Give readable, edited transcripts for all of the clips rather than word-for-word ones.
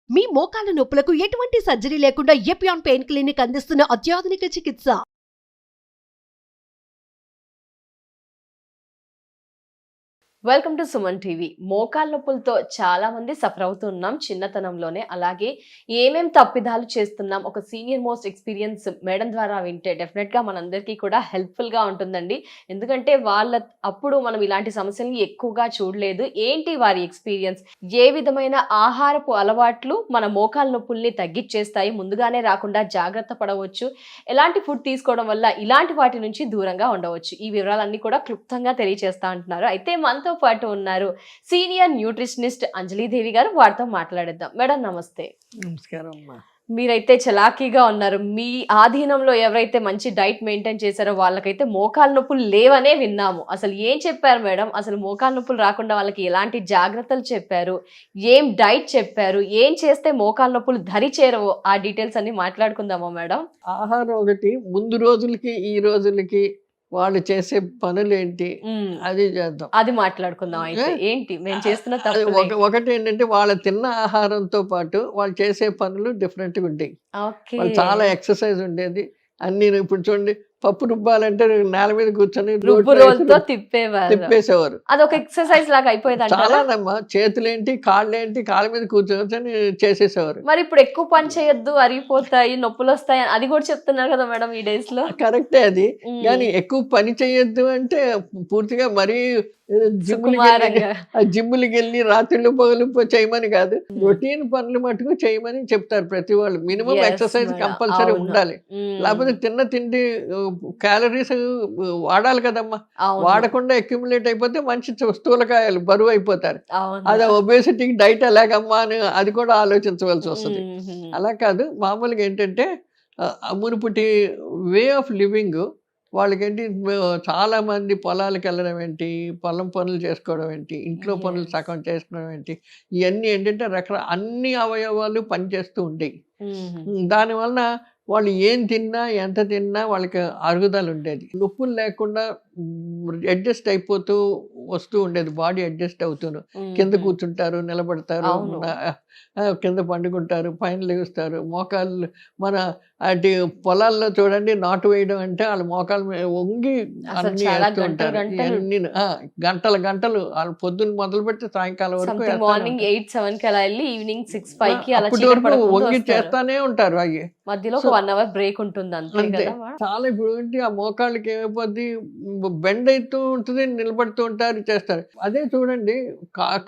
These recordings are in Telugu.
మీ మోకాల నొప్పులకు ఎటువంటి సర్జరీ లేకుండా ఎపియాన్ పెయిన్ క్లినిక్ అందిస్తున్న అత్యాధునిక చికిత్స. Welcome to Suman TV. మోకాళ్ళ నొప్పులతో చాలా మంది సఫర్ అవుతున్నాం చిన్నతనంలోనే. అలాగే ఏమేం తప్పిదాలు చేస్తున్నాం ఒక సీనియర్ మోస్ట్ ఎక్స్పీరియన్స్ మేడం ద్వారా వింటే డెఫినెట్ గా మనందరికీ కూడా హెల్ప్ఫుల్ గా ఉంటుందండి. ఎందుకంటే అప్పుడు మనం ఇలాంటి సమస్యల్ని ఎక్కువగా చూడలేదు. ఏంటి వారి ఎక్స్పీరియన్స్, ఏ విధమైన ఆహారపు అలవాట్లు మన మోకాళ్ళ నొప్పుల్ని తగ్గించేస్తాయి, ముందుగానే రాకుండా జాగ్రత్త పడవచ్చు, ఎలాంటి ఫుడ్ తీసుకోవడం వల్ల ఇలాంటి వాటి నుంచి దూరంగా ఉండవచ్చు, ఈ వివరాలన్నీ కూడా క్లుప్తంగా తెలియజేస్తా అంటున్నారు. అయితే మనతో పాటు ఉన్నారు సీనియర్ న్యూట్రిషనిస్ట్ అంజలీదేవి గారు. వారితో మాట్లాడేద్దాం. మేడం నమస్తే. నమస్కారం అమ్మా. మీరైతే చలాకీగా ఉన్నారు. మీ ఆధీనంలో ఎవరైతే మంచి డైట్ మెయింటైన్ చేశారో వాళ్ళకైతే మోకాళ్ళ నొప్పులు లేవనే విన్నాము. అసలు ఏం చెప్పారు మేడం? అసలు మోకాళ్ళ నొప్పులు రాకుండా వాళ్ళకి ఎలాంటి జాగ్రత్తలు చెప్పారు, ఏం డైట్ చెప్పారు, ఏం చేస్తే మోకాళ్ళ నొప్పులు దరి చేరవో ఆ డీటెయిల్స్ అన్ని మాట్లాడుకుందామా మేడం? ఆహారం ఒకటి, ముందు రోజులకి ఈ రోజులకి వాళ్ళు చేసే పనులు ఏంటి అది చేద్దాం, అది మాట్లాడుకుందాం. అయితే ఏంటి మేము చేస్తున్న తప్పు? ఒకటి ఏంటంటే వాళ్ళ తిన్న ఆహారంతో పాటు వాళ్ళు చేసే పనులు డిఫరెంట్గా ఉంటాయి. వాళ్ళు చాలా ఎక్సర్సైజ్ ఉండేది. అన్ని ఇప్పుడు చూడండి, పప్పు రుబ్బాలంటే నేల మీద కూర్చొని తిప్పేసేవారు. అదొక ఎక్సర్సైజ్ లాగా అయిపోయింది. చాలానమ్మా, చేతులేంటి కాళ్ళేంటి, కాళ్ళ మీద కూర్చొని చేసేసేవారు. మరి ఇప్పుడు ఎక్కువ పని చేయొద్దు, అరిగిపోతాయి, నొప్పులు వస్తాయి, అది కూడా చెప్తున్నారు కదా మేడం ఈ డేస్ లో. కరెక్టే అది. కానీ ఎక్కువ పని చేయొద్దు అంటే పూర్తిగా మరీ జిమ్ములకి వెళ్ళి రాత్రులు పగలు చేయమని కాదు, రొటీన్ పనులు మటుకు చేయమని చెప్తారు ప్రతి వాళ్ళు. మినిమం ఎక్సర్సైజ్ కంపల్సరీ ఉండాలి. లేకపోతే తిన్న తిండి క్యాలరీస్ వాడాలి కదమ్మా. వాడకుండా అక్యుములేట్ అయిపోతే మంచి స్థూలకాయలు బరువు అయిపోతారు. అది ఒబేసిటీకి డైట్ ఎలాగమ్మా అని అది కూడా ఆలోచించవలసి వస్తుంది. అలా కాదు, మామూలుగా ఏంటంటే మునుపటి వే ఆఫ్ లివింగ్ వాళ్ళకేంటి, చాలామంది పొలాలకు వెళ్ళడం ఏంటి, పొలం పనులు చేసుకోవడం ఏంటి, ఇంట్లో పనులు సగం చేసుకోవడం ఏంటి, ఇవన్నీ ఏంటంటే అన్ని అవయవాలు పనిచేస్తూ ఉండేవి. దానివల్ల వాళ్ళు ఏం తిన్నా ఎంత తిన్నా వాళ్ళకి అరుగుదల ఉండేది. నొప్పులు లేకుండా అడ్జస్ట్ అయిపోతూ వస్తూ ఉండేది. బాడీ అడ్జస్ట్ అవుతూను కింద కూర్చుంటారు, నిలబడతారు, కింద పండుకుంటారు, పైన లేస్తారు. మోకాళ్ళు మన అటు పొలాల్లో చూడండి, నాటు వేయడం అంటే వాళ్ళు మోకాలు వంగి అన్ని వేస్తూ ఉంటారు. అన్ని గంటలు గంటలు వాళ్ళు పొద్దున్న మొదలు పెట్టి సాయంకాలం వరకు మార్నింగ్ 8-7 కి అలా వెళ్ళి ఈవినింగ్ 6-5 అప్పటి వరకు వంగి చేస్తానే ఉంటారు. అవి మధ్యలో 1 అవర్ బ్రేక్ ఉంటుంది అంతే. చాలా ఇప్పుడు ఏంటి, ఆ మోకాళ్ళకి ఏమైపోద్ది, బెండ్ అవుతూ ఉంటుంది, నిలబడుతూ ఉంటారు, చేస్తారు. అదే చూడండి,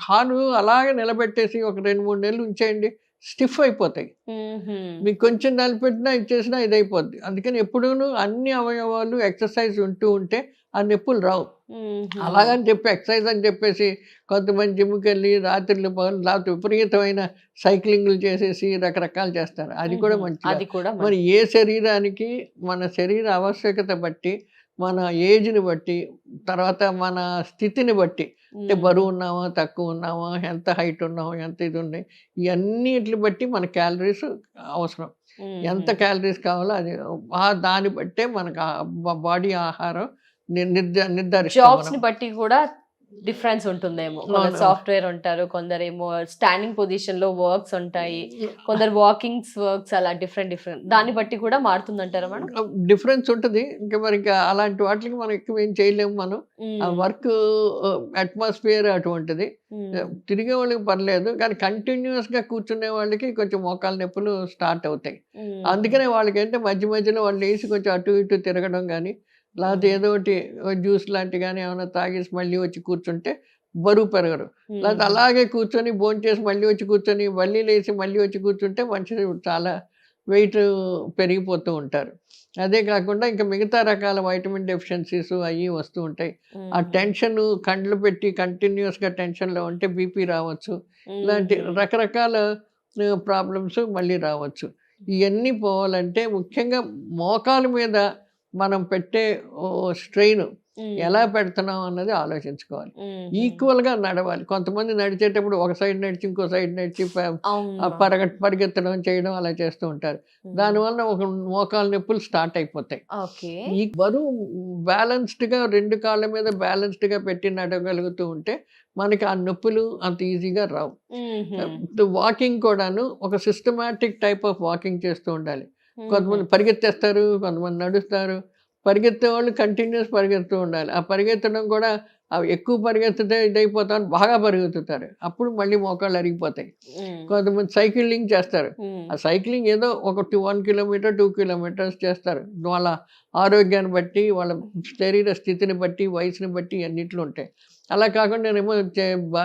కాలు అలాగే నిలబెట్టేసి ఒక 2-3 నెలలు ఉంచేయండి, స్టిఫ్ అయిపోతాయి. మీకు కొంచెం నిలబెట్టినా ఇచ్చేసినా ఇది అయిపోద్ది. అందుకని ఎప్పుడూ అన్ని అవయవాలు ఎక్సర్సైజ్ ఉంటూ ఉంటే ఆ నొప్పులు రావు. అలాగని చెప్పి ఎక్సర్సైజ్ అని చెప్పేసి కొంతమంది జిమ్కి వెళ్ళి రాత్రులు పగలు లేకపోతే విపరీతమైన సైక్లింగ్లు చేసేసి రకరకాలు చేస్తారు. అది కూడా మంచిది. మరి ఏ శరీరానికి మన శరీర ఆవశ్యకత బట్టి, మన ఏజ్ని బట్టి, తర్వాత మన స్థితిని బట్టి, అంటే బరువు ఉన్నామా, తక్కువ ఉన్నామా, ఎంత హైట్ ఉన్నామా, ఎంత ఇది ఉన్నాయి, ఇవన్నిటిని బట్టి మన క్యాలరీస్ అవసరం. ఎంత క్యాలరీస్ కావాలో అది దాన్ని బట్టే మనకు బాడీ ఆహారం జాబ్స్ ని బట్టి కూడా డిఫరెన్స్ ఉంటుందేమో. కొందరు సాఫ్ట్వేర్ ఉంటారు, కొందరేమో స్టాండింగ్ పొజిషన్ లో వర్క్స్ ఉంటాయి, కొందరు వాకింగ్స్ వర్క్స్, అలా డిఫరెంట్ దాన్ని బట్టి కూడా మారుతుందంటారా మేడం? డిఫరెన్స్ ఉంటుంది. ఇంకా మరి అలాంటి వాటికి మనం ఎక్కువ ఏం చేయలేము. మనం ఆ వర్క్ అట్మాస్ఫియర్ అటువంటిది. తిరిగే వాళ్ళకి పర్లేదు, కానీ కంటిన్యూస్ గా కూర్చునే వాళ్ళకి కొంచెం మోకాళ్ళ నొప్పులు స్టార్ట్ అవుతాయి. అందుకనే వాళ్ళకి ఏంటంటే మధ్య మధ్యలో వాళ్ళు వేసి కొంచెం అటు ఇటు తిరగడం కానీ, లేకపోతే ఏదో ఒకటి జ్యూస్ లాంటి కానీ ఏమైనా తాగేసి మళ్ళీ వచ్చి కూర్చుంటే బరువు పెరగరు. లేకపోతే అలాగే కూర్చొని భోంచేసి మళ్ళీ వచ్చి కూర్చొని మళ్ళీ లేచి మళ్ళీ వచ్చి కూర్చుంటే మనిషి చాలా వెయిట్ పెరిగిపోతూ ఉంటారు. అదే కాకుండా ఇంకా మిగతా రకాల వైటమిన్ డెఫిషియన్సీస్ అవి వస్తూ ఉంటాయి. ఆ టెన్షన్ కండ్లు పెట్టి కంటిన్యూస్గా టెన్షన్లో ఉంటే బీపీ రావచ్చు, ఇలాంటి రకరకాల ప్రాబ్లమ్స్ మళ్ళీ రావచ్చు. ఇవన్నీ పోవాలంటే ముఖ్యంగా మోకాల మీద మనం పెట్టే స్ట్రెయిన్, ఎలా పెడుతున్నాం అన్నది ఆలోచించుకోవాలి. ఈక్వల్గా నడవాలి. కొంతమంది నడిచేటప్పుడు ఒక సైడ్ నడిచి ఇంకో సైడ్ నడిచి పరిగెత్తడం చేయడం అలా చేస్తూ ఉంటారు. దానివల్ల ఒక మోకాలు నొప్పులు స్టార్ట్ అయిపోతాయి. ఈ బరువు బ్యాలెన్స్డ్గా 2 కాళ్ళ మీద బ్యాలెన్స్డ్గా పెట్టి నడగలుగుతూ ఉంటే మనకి ఆ నొప్పులు అంత ఈజీగా రావు. వాకింగ్ కూడాను ఒక సిస్టమాటిక్ టైప్ ఆఫ్ వాకింగ్ చేస్తూ ఉండాలి. కొంతమంది పరిగెత్తేస్తారు, కొంతమంది నడుస్తారు. పరిగెత్తే వాళ్ళు కంటిన్యూస్ పరిగెత్తూ ఉండాలి. ఆ పరిగెత్తడం కూడా ఎక్కువ పరిగెత్తితే ఇదైపోతాను బాగా పరిగెత్తుతారు, అప్పుడు మళ్ళీ మోకాళ్ళు అరిగిపోతాయి. కొంతమంది సైక్లింగ్ చేస్తారు. ఆ సైక్లింగ్ ఏదో ఒక 1 కిలోమీటర్ 2 కిలోమీటర్స్ చేస్తారు. వాళ్ళ ఆరోగ్యాన్ని బట్టి, వాళ్ళ శరీర స్థితిని బట్టి, వయసుని బట్టి అన్నిట్లు ఉంటాయి. అలా కాకుండా నేనేమో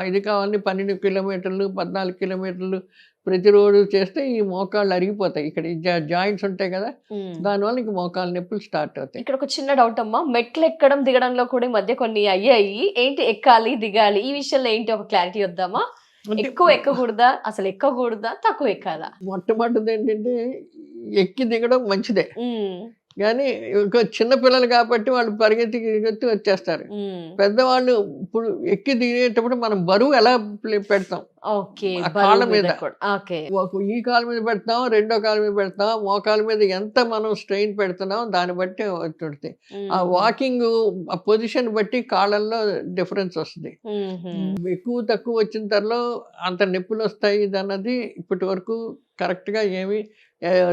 ఇది కావాలని 12 కిలోమీటర్లు 14 కిలోమీటర్లు ప్రతిరోజు చేస్తే ఈ మోకాళ్ళు అరిగిపోతాయి. ఇక్కడ జాయింట్స్ ఉంటాయి కదా, దానివల్ల ఇంక మోకాళ్ళ నొప్పులు స్టార్ట్ అవుతాయి. ఇక్కడ ఒక చిన్న డౌట్ అమ్మా, మెట్లు ఎక్కడం దిగడంలో కూడా ఈ మధ్య కొన్ని అయ్యాయి, ఏంటి ఎక్కాలి దిగాలి ఈ విషయంలో ఏంటి ఒక క్లారిటీ వద్దామా? ఎక్కువ ఎక్కకూడదా, అసలు ఎక్కకూడదా, తక్కువ ఎక్కాలా? మొట్టమొదటిది ఏంటంటే ఎక్కి దిగడం మంచిదే, కానీ ఇంకా చిన్నపిల్లలు కాబట్టి వాళ్ళు పరిగెత్తి వచ్చేస్తారు. పెద్దవాళ్ళు ఇప్పుడు ఎక్కి దిగేటప్పుడు మనం బరువు ఎలా పెడతాం, కాళ్ళ మీద ఈ కాళ్ళ మీద పెడతాం, రెండో కాళ్ళ మీద పెడతాం, మోకాళ్ళ మీద ఎంత మనం స్ట్రెయిన్ పెడుతున్నాం దాన్ని బట్టి వస్తుంది. ఆ వాకింగ్ ఆ పొజిషన్ బట్టి కాళ్ళల్లో డిఫరెన్స్ వస్తుంది. ఎక్కువ తక్కువ వచ్చిన తర్వాత అంత నొప్పులు వస్తాయి అన్నది ఇప్పటి వరకు కరెక్ట్ గా ఏమి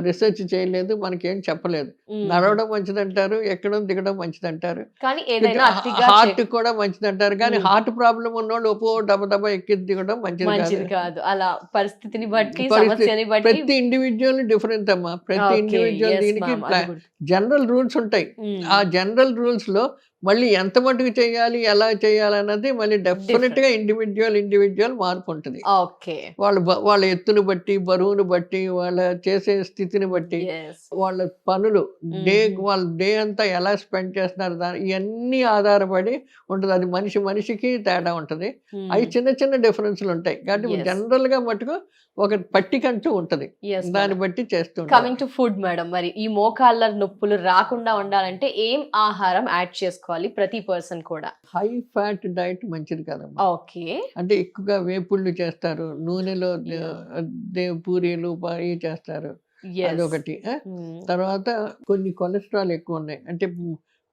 రీసెర్చ్ చేయలేదు, మనకేం చెప్పలేదు. నడవడం మంచిదంటారు, ఎక్కడం దిగడం మంచిదంటారు, హార్ట్ కూడా మంచిదంటారు. కానీ హార్ట్ ప్రాబ్లం ఉన్నోళ్ళు దబ ఎక్కి దిగడం మంచిది కాదు. అలా పరిస్థితిని బట్టి ప్రతి ఇండివిజువల్ డిఫరెంట్ అమ్మా. ప్రతి ఇండివిజువల్ దీనికి జనరల్ రూల్స్ ఉంటాయి. ఆ జనరల్ రూల్స్ లో మళ్ళీ ఎంత మటుకు చేయాలి, ఎలా చేయాలి అన్నది మళ్ళీ డెఫినెట్ గా ఇండివిజువల్ మార్పు ఉంటుంది. వాళ్ళ ఎత్తును బట్టి, బరువును బట్టి, వాళ్ళ చేసే స్థితిని బట్టి, వాళ్ళ పనులు వాళ్ళ డే అంతా ఎలా స్పెండ్ చేస్తున్నారు ఇవన్నీ ఆధారపడి ఉంటుంది. అది మనిషికి తేడా ఉంటుంది. అవి చిన్న చిన్న డిఫరెన్స్లు ఉంటాయి. కాబట్టి జనరల్ గా మటుకు ఒక పట్టికంటూ ఉంటది, దాన్ని బట్టి చేస్తూ. కమింగ్ టు ఫుడ్ మేడం, మరి ఈ మోకాళ్ళ నొప్పులు రాకుండా ఉండాలంటే ఏం ఆహారం యాడ్ చేసుకోవాలి ప్రతి పర్సన్ కూడా? హై ఫ్యాట్ డైట్ మంచిది కదమ్మా. అంటే ఎక్కువగా వేపుళ్ళు చేస్తారు, నూనెలో పూరీలు చేస్తారు, అదొకటి. తర్వాత కొన్ని కొలెస్ట్రాల్ ఎక్కువ ఉన్నాయి, అంటే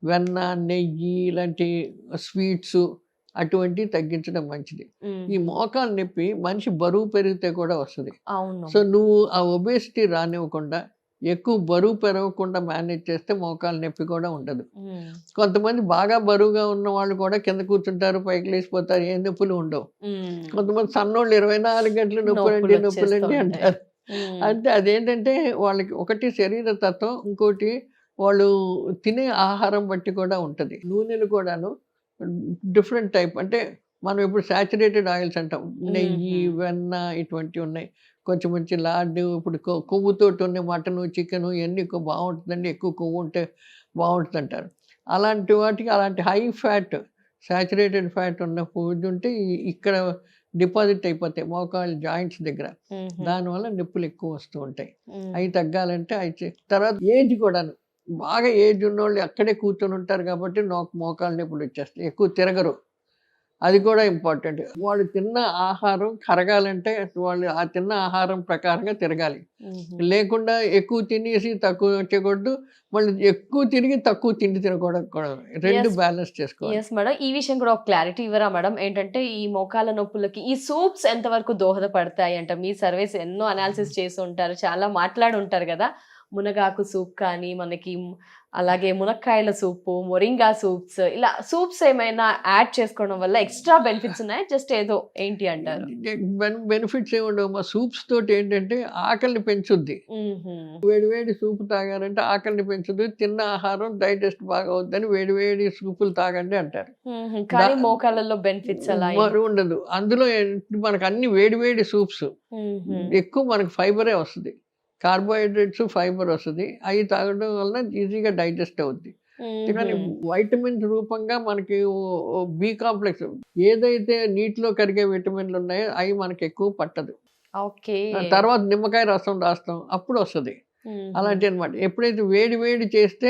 వెన్న, నెయ్యి ఇలాంటి స్వీట్స్ అటువంటివి తగ్గించడం మంచిది. ఈ మోకాలు నొప్పి మనిషి బరువు పెరిగితే కూడా వస్తుంది. సో నువ్వు ఆ ఒబేసిటీ రానివ్వకుండా, ఎక్కువ బరువు పెరగకుండా మేనేజ్ చేస్తే మోకాలు నొప్పి కూడా ఉండదు. కొంతమంది బాగా బరువుగా ఉన్న వాళ్ళు కూడా కింద కూర్చుంటారు, పైకి లేచిపోతారు, ఏ నొప్పులు ఉండవు. కొంతమంది సన్నోళ్ళు 24 గంటలు నొప్పులండి అంటారు. అంటే అదేంటంటే వాళ్ళకి ఒకటి శరీర తత్వం, ఇంకోటి వాళ్ళు తినే ఆహారం బట్టి కూడా ఉంటుంది. నూనెలు కూడాను డిఫరెంట్ టైప్, అంటే మనం ఇప్పుడు సాచురేటెడ్ ఆయిల్స్ అంటాం, నెయ్యి, వెన్న ఇటువంటివి ఉన్నాయి. కొంచెం మంచి లాడ్డు, ఇప్పుడు కొవ్వుతోటి ఉన్న మటను, చికెను ఇవన్నీ ఎక్కువ బాగుంటుందండి, ఎక్కువ కొవ్వు ఉంటే బాగుంటుంది అంటారు. అలాంటి వాటికి అలాంటి హై ఫ్యాట్, సాచురేటెడ్ ఫ్యాట్ ఉన్న ఫుడ్ ఉంటే ఇక్కడ డిపాజిట్ అయిపోతాయి మోకాళ్ళ జాయింట్స్ దగ్గర. దానివల్ల నొప్పులు ఎక్కువ వస్తూ ఉంటాయి. అవి తగ్గాలంటే తర్వాత ఏజ్ కూడాను, బాగా ఏజ్ ఉన్నోళ్ళు అక్కడే కూర్చొని ఉంటారు కాబట్టి మోకాళ్ళ నొప్పులు వచ్చేస్తాయి, ఎక్కువ తిరగరు. అది కూడా ఇంపార్టెంట్. వాళ్ళు తిన్న ఆహారం కరగాలంటే వాళ్ళు ఆ తిన్న ఆహారం ప్రకారంగా తిరగాలి. లేకుండా ఎక్కువ తినేసి తక్కువ చేయకూడదు, మళ్ళీ ఎక్కువ తిరిగి తక్కువ తిండి తినకూడదు. రెండు బ్యాలెన్స్ చేసుకోవాలి. మేడం, ఈ విషయం కూడా ఒక క్లారిటీ ఇవ్వరా మేడం? ఏంటంటే ఈ మోకాళ్ళ నొప్పులకి ఈ సూప్స్ ఎంతవరకు దోహదపడతాయి అంట? మీ సర్వీస్ ఎన్నో అనాలిసిస్ చేసి ఉంటారు, చాలా మాట్లాడి ఉంటారు కదా. మునగాకు సూప్ కానీ, మనకి అలాగే మునక్కాయల సూపు, మొరింగా సూప్స్, ఇలా సూప్స్ ఏమైనా యాడ్ చేసుకోవడం వల్ల ఎక్స్ట్రా బెనిఫిట్స్ ఉన్నాయి? జస్ట్ ఏదో ఏంటి అంటారు? బెనిఫిట్స్ ఏముండవు మా సూప్స్ తోటి. ఏంటంటే ఆకలిని పెంచుద్ది. వేడి సూప్ తాగారంటే ఆకలిని పెంచుద్ది, తిన్న ఆహారం డైజెస్ట్ బాగా అవుద్దని వేడి సూపులు తాగండి అంటారు. కానీ మోకాళ్ళలో బెనిఫిట్స్ అలా ఉండదు. అందులో మనకు అన్ని వేడి సూప్స్, ఎక్కువ మనకు ఫైబరే వస్తుంది, కార్బోహైడ్రేట్స్, ఫైబర్ వస్తుంది. అవి తాగడం వలన ఈజీగా డైజెస్ట్ అవుద్ది. కానీ వైటమిన్స్ రూపంగా మనకి బి కాంప్లెక్స్, ఏదైతే నీటిలో కరిగే విటమిన్లు ఉన్నాయో అవి మనకి ఎక్కువ పట్టదు. తర్వాత నిమ్మకాయ రసం రాస్తాం, అప్పుడు వస్తుంది. అలాంటి అనమాట. ఎప్పుడైతే వేడి వేడి చేస్తే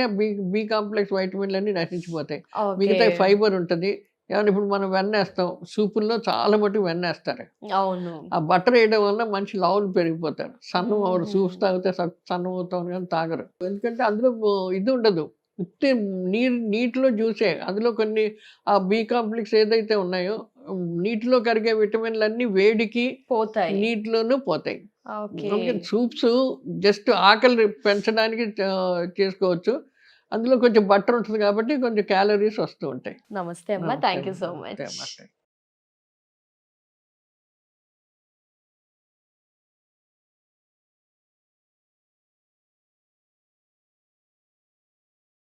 బి కాంప్లెక్స్ వైటమిన్లు అన్ని నశించిపోతాయి. మిగతా ఫైబర్ ఉంటుంది. ఏమన్నా ఇప్పుడు మనం వెన్నేస్తాం, సూపుల్లో చాలా మటుకు వెన్నేస్తారు. అవును. ఆ బటర్ వేయడం వల్ల మనిషి లావులు పెరిగిపోతారు, సన్నం అవరు. సూప్స్ తాగితే సన్నం అవుతాం కానీ తాగరు. ఎందుకంటే అందులో ఇది ఉండదు, ఉత్తి నీటిలో జ్యూసే. అందులో కొన్ని ఆ బి కాంప్లెక్స్ ఏదైతే ఉన్నాయో నీటిలో కరిగే విటమిన్లు అన్ని వేడికి పోతాయి, నీటిలోనూ పోతాయి. ఓకే. సూప్స్ జస్ట్ ఆకలి పెంచడానికి చేసుకోవచ్చు. అందులో కొంచెం బటర్ ఉంటుంది కాబట్టి కొంచెం క్యాలరీస్ వస్తూ ఉంటాయి. నమస్తే అమ్మా, థ్యాంక్ యూ సో మచ్. నమస్తే.